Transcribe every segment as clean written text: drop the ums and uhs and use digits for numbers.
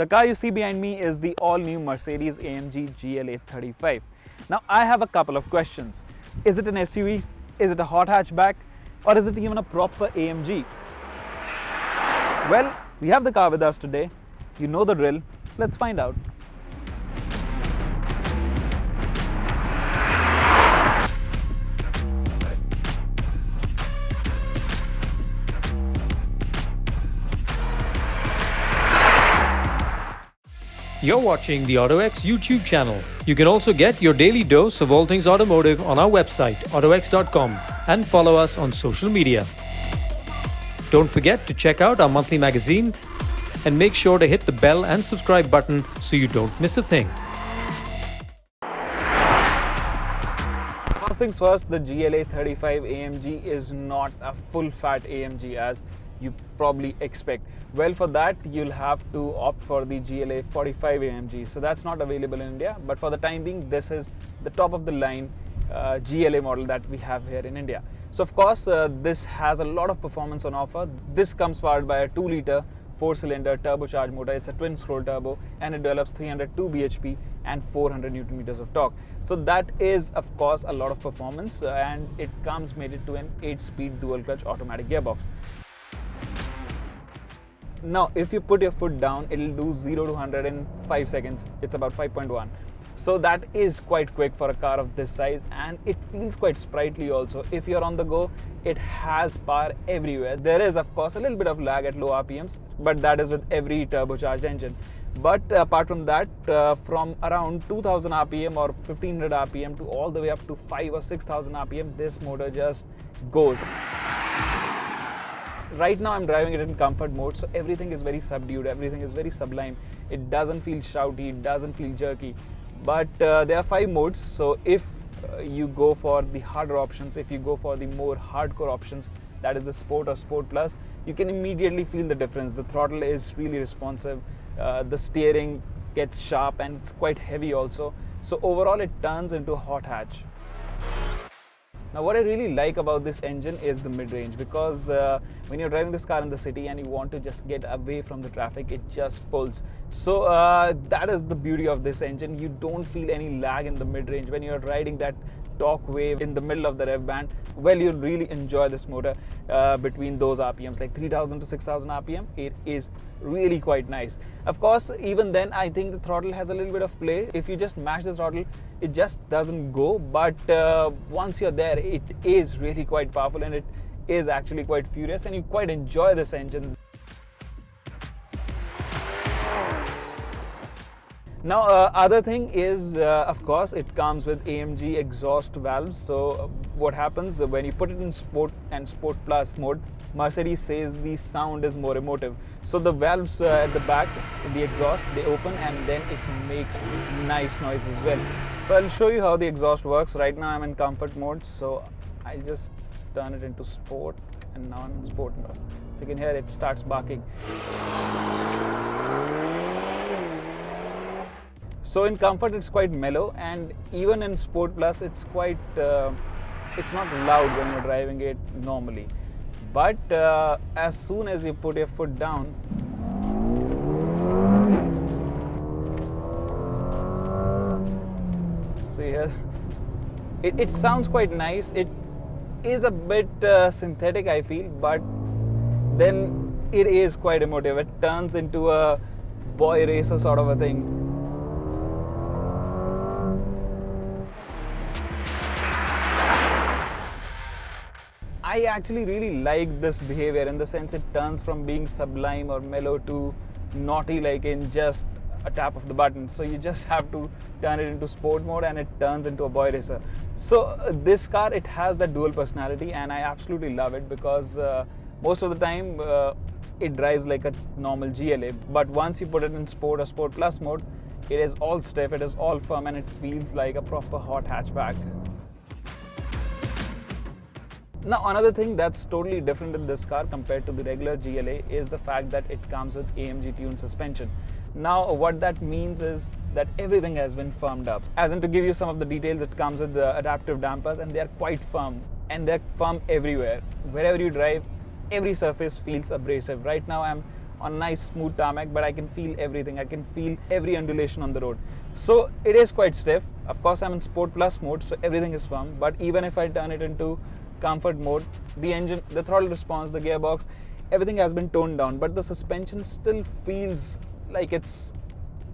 The car you see behind me is the all-new Mercedes-AMG GLA 35. Now I have a couple of questions. Is it an SUV? Is it a hot hatchback? Or is it even a proper AMG? Well, we have the car with us today. You know the drill. Let's find out. You're watching the autoX YouTube channel. You can also get your daily dose of all things automotive on our website, autox.com, and follow us on social media. Don't forget to check out our monthly magazine and make sure to hit the bell and subscribe button so you don't miss a thing. First things first, the GLA 35 AMG is not a full-fat AMG as you probably expect. Well, for that you'll have to opt for the GLA 45 AMG. So that's not available in India, but for the time being this is the top of the line GLA model that we have here in India. So of course this has a lot of performance on offer. This comes powered by a 2-liter 4-cylinder turbocharged motor. It's a twin scroll turbo and it develops 302 bhp and 400 newton meters of torque. So that is of course a lot of performance and it comes mated to an 8-speed dual clutch automatic gearbox. Now if you put your foot down, it'll do 0 to 100 in 5 seconds. It's about 5.1. So that is quite quick for a car of this size, and it feels quite sprightly also. If you're on the go, it has power everywhere. There is of course a little bit of lag at low RPMs, but that is with every turbocharged engine. But apart from that, from around 2000 RPM or 1500 RPM to all the way up to 5 or 6000 RPM, this motor just goes. Right now I'm driving it in comfort mode, so everything is very subdued, everything is very sublime. It doesn't feel shouty, it doesn't feel jerky. But there are 5 modes, so if you go for the harder options, if you go for the more hardcore options, that is the Sport or Sport Plus, you can immediately feel the difference. The throttle is really responsive, the steering gets sharp and it's quite heavy also. So overall it turns into a hot hatch. Now what I really like about this engine is the mid-range, because when you're driving this car in the city and you want to just get away from the traffic, it just pulls. So that is the beauty of this engine. You don't feel any lag in the mid-range. When you're riding that torque wave in the middle of the rev band, well, you'll really enjoy this motor between those RPMs, like 3000 to 6000 RPM. It is really quite nice. Of course, even then, I think the throttle has a little bit of play. If you just mash the throttle, it just doesn't go. But once you're there, it is really quite powerful and it is actually quite furious, and you quite enjoy this engine. Now other thing is of course it comes with AMG exhaust valves. So what happens when you put it in Sport and Sport Plus mode, Mercedes says the sound is more emotive. So the valves at the back, the exhaust, they open and then it makes nice noise as well. So I'll show you how the exhaust works. Right now I'm in comfort mode, so I'll just turn it into Sport, and now I'm in Sport Plus. So you can hear it starts barking. So in comfort it's quite mellow, and even in Sport Plus it's quite, it's not loud when you're driving it normally. But as soon as you put your foot down, so you hear, it sounds quite nice. It is a bit synthetic I feel, but then it is quite emotive. It turns into a boy racer sort of a thing. I actually really like this behavior, in the sense it turns from being sublime or mellow to naughty, like in just a tap of the button. So you just have to turn it into sport mode and it turns into a boy racer. So this car, it has that dual personality, and I absolutely love it, because most of the time it drives like a normal GLA, but once you put it in Sport or Sport Plus mode, it is all stiff, it is all firm, and it feels like a proper hot hatchback. Now another thing that's totally different in this car compared to the regular GLA is the fact that it comes with AMG tuned suspension. Now what that means is that everything has been firmed up. As in, to give you some of the details, it comes with the adaptive dampers, and they are quite firm, and they're firm everywhere. Wherever you drive, every surface feels abrasive. Right now I'm on nice smooth tarmac, but I can feel everything. I can feel every undulation on the road. So it is quite stiff. Of course, I'm in Sport Plus mode, so everything is firm. But even if I turn it into comfort mode, the engine, the throttle response, the gearbox, everything has been toned down, but the suspension still feels like it's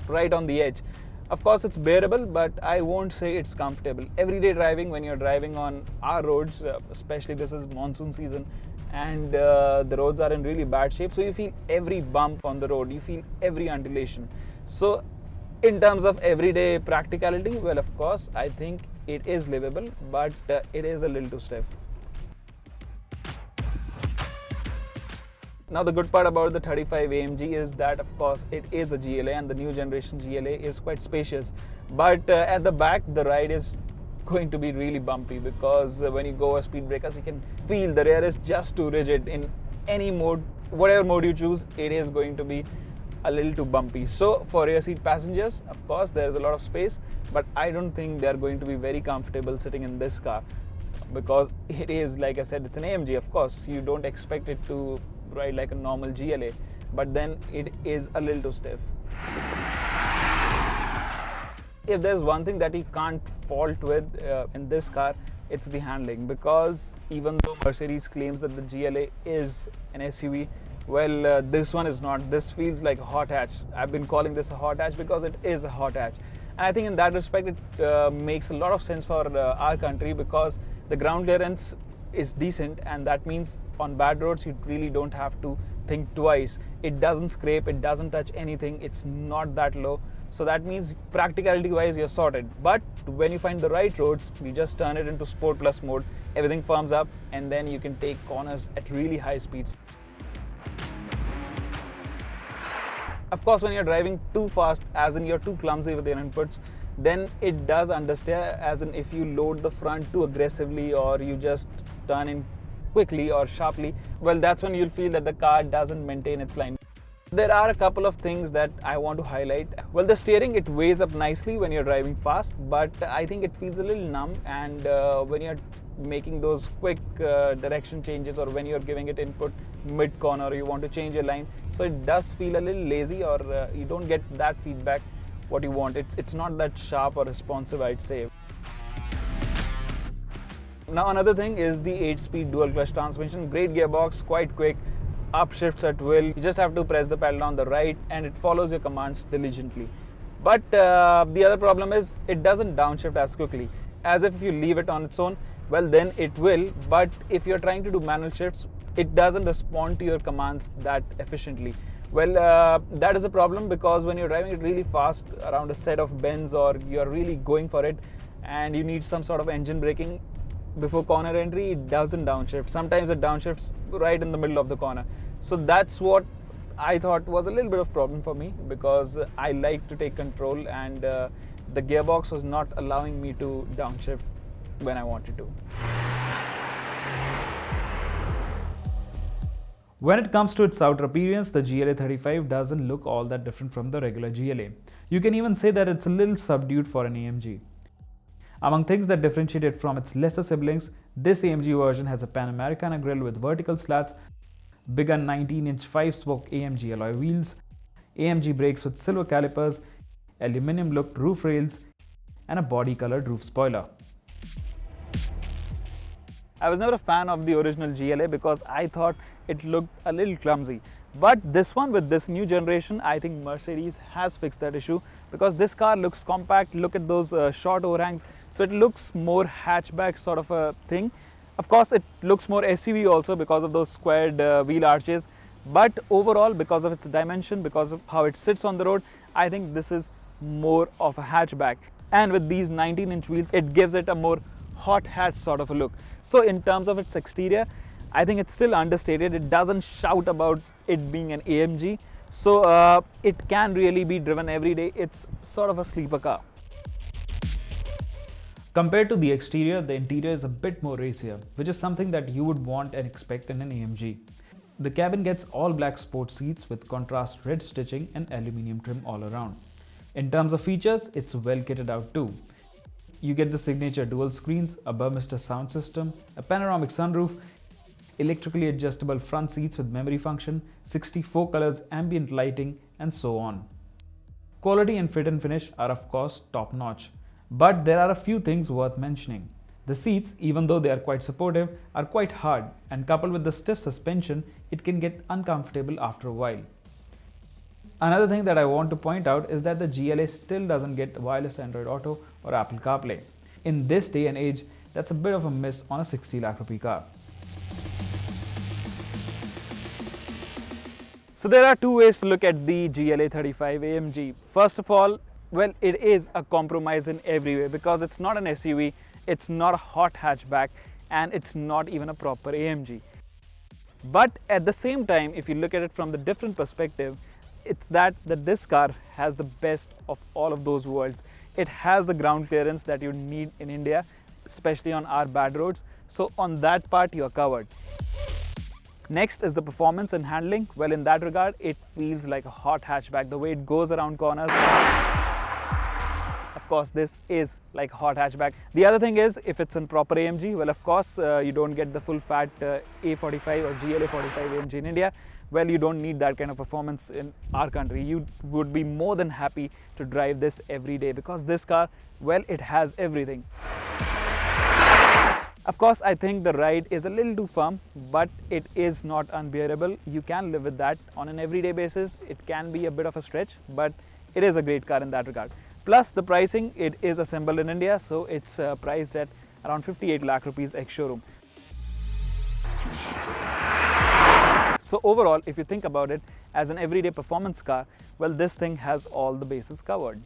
right on the edge. Of course, it's bearable, but I won't say it's comfortable. Everyday driving, when you're driving on our roads, especially this is monsoon season, and the roads are in really bad shape, so you feel every bump on the road, you feel every undulation. So in terms of everyday practicality, well, of course, I think it is livable, but it is a little too stiff. Now the good part about the 35 AMG is that, of course, it is a GLA, and the new generation GLA is quite spacious. But at the back, the ride is going to be really bumpy, because when you go over speed breakers, you can feel the rear is just too rigid. In any mode, whatever mode you choose, it is going to be a little too bumpy. So for rear seat passengers, of course, there's a lot of space, but I don't think they're going to be very comfortable sitting in this car, because it is, like I said, it's an AMG. Of course, you don't expect it to ride like a normal GLA, but then it is a little too stiff. If there's one thing that you can't fault with in this car, it's the handling, because even though Mercedes claims that the GLA is an SUV, well, this one is not. This feels like a hot hatch. I've been calling this a hot hatch because it is a hot hatch. And I think in that respect, it makes a lot of sense for our country, because the ground clearance is decent, and that means on bad roads you really don't have to think twice. It doesn't scrape, it doesn't touch anything, it's not that low. So that means practicality wise you're sorted. But when you find the right roads, you just turn it into Sport Plus mode, everything firms up, and then you can take corners at really high speeds. Of course, when you're driving too fast, as in you're too clumsy with your inputs, then it does understeer, as in if you load the front too aggressively, or you just turn in quickly or sharply, well, that's when you'll feel that the car doesn't maintain its line. There are a couple of things that I want to highlight. Well, the steering, it weighs up nicely when you're driving fast, but I think it feels a little numb, and when you're making those quick direction changes, or when you're giving it input mid-corner, or you want to change your line, so it does feel a little lazy, or you don't get that feedback what you want. It's not that sharp or responsive, I'd say. Now another thing is the 8-speed dual clutch transmission. Great gearbox, quite quick, upshifts at will. You just have to press the pedal on the right, and it follows your commands diligently. But the other problem is it doesn't downshift as quickly, as if you leave it on its own, well, then it will. But if you're trying to do manual shifts, it doesn't respond to your commands that efficiently. Well, that is a problem, because when you're driving it really fast around a set of bends, or you're really going for it and you need some sort of engine braking before corner entry, it doesn't downshift. Sometimes it downshifts right in the middle of the corner. So that's what I thought was a little bit of problem for me, because I like to take control, and the gearbox was not allowing me to downshift when I wanted to. When it comes to its outer appearance, the GLA 35 doesn't look all that different from the regular GLA. You can even say that it's a little subdued for an AMG. Among things that differentiate it from its lesser siblings, this AMG version has a Pan Americana grille with vertical slats, bigger 19-inch 5-spoke AMG alloy wheels, AMG brakes with silver calipers, aluminium-looked roof rails, and a body-colored roof spoiler. I was never a fan of the original GLA, because I thought it looked a little clumsy. But this one, with this new generation, I think Mercedes has fixed that issue, because this car looks compact. Look at those short overhangs. So it looks more hatchback sort of a thing. Of course, it looks more SUV also because of those squared wheel arches. But overall, because of its dimension, because of how it sits on the road, I think this is more of a hatchback. And with these 19-inch wheels, it gives it a more hot hatch sort of a look. So in terms of its exterior, I think it's still understated. It doesn't shout about it being an AMG. So it can really be driven every day. It's sort of a sleeper car. Compared to the exterior, the interior is a bit more racier, which is something that you would want and expect in an AMG. The cabin gets all black sports seats with contrast red stitching and aluminium trim all around. In terms of features, it's well kitted out too. You get the signature dual screens, a Burmester sound system, a panoramic sunroof, electrically adjustable front seats with memory function, 64 colors, ambient lighting, and so on. Quality and fit and finish are of course top notch, but there are a few things worth mentioning. The seats, even though they are quite supportive, are quite hard, and coupled with the stiff suspension, it can get uncomfortable after a while. Another thing that I want to point out is that the GLA still doesn't get wireless Android Auto or Apple CarPlay. In this day and age, that's a bit of a miss on a 60 lakh rupee car. So there are two ways to look at the GLA 35 AMG. First of all, well, it is a compromise in every way because it's not an SUV, it's not a hot hatchback, and it's not even a proper AMG. But at the same time, if you look at it from the different perspective, it's that this car has the best of all of those worlds. It has the ground clearance that you need in India, especially on our bad roads. So on that part, you're covered. Next is the performance and handling. Well, in that regard, it feels like a hot hatchback. The way it goes around corners. Of course, this is like a hot hatchback. The other thing is, if it's in proper AMG, well, of course, you don't get the full fat A45 or GLA 45 AMG in India. Well, you don't need that kind of performance in our country. You would be more than happy to drive this every day because this car, well, it has everything. Of course, I think the ride is a little too firm, but it is not unbearable. You can live with that on an everyday basis. It can be a bit of a stretch, but it is a great car in that regard. Plus the pricing, it is assembled in India, so it's priced at around 58 lakh rupees ex-showroom. So overall, if you think about it as an everyday performance car, well, this thing has all the bases covered.